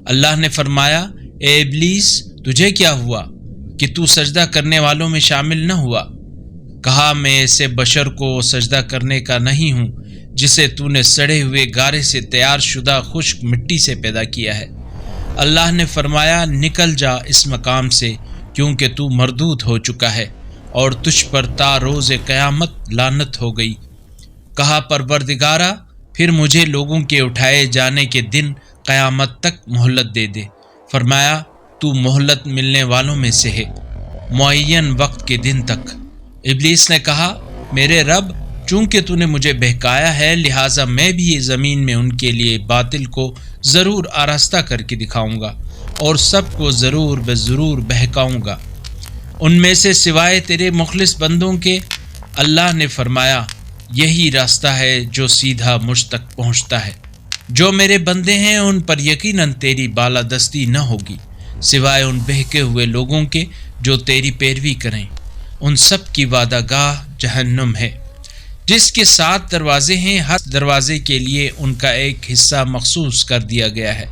اللہ نے فرمایا، اے ابلیس، تجھے کیا ہوا کہ تو سجدہ کرنے والوں میں شامل نہ ہوا؟ کہا، میں ایسے بشر کو سجدہ کرنے کا نہیں ہوں جسے تو نے سڑے ہوئے گارے سے تیار شدہ خشک مٹی سے پیدا کیا ہے۔ اللہ نے فرمایا، نکل جا اس مقام سے، کیونکہ تو مردود ہو چکا ہے اور تجھ پر تا روز قیامت لعنت ہو گئی۔ کہا، پروردگارا، پھر مجھے لوگوں کے اٹھائے جانے کے دن قیامت تک مہلت دے دے۔ فرمایا، تو مہلت ملنے والوں میں سے ہے، معین وقت کے دن تک۔ ابلیس نے کہا، میرے رب، چونکہ تو نے مجھے بہکایا ہے، لہٰذا میں بھی زمین میں ان کے لیے باطل کو ضرور آراستہ کر کے دکھاؤں گا اور سب کو ضرور بضرور بہکاؤں گا، ان میں سے سوائے تیرے مخلص بندوں کے۔ اللہ نے فرمایا، یہی راستہ ہے جو سیدھا مجھ تک پہنچتا ہے۔ جو میرے بندے ہیں ان پر یقیناً تیری بالادستی نہ ہوگی، سوائے ان بہکے ہوئے لوگوں کے جو تیری پیروی کریں۔ ان سب کی وعدہ گاہ جہنم ہے، جس کے 7 دروازے ہیں، ہر دروازے کے لیے ان کا ایک حصہ مخصوص کر دیا گیا ہے۔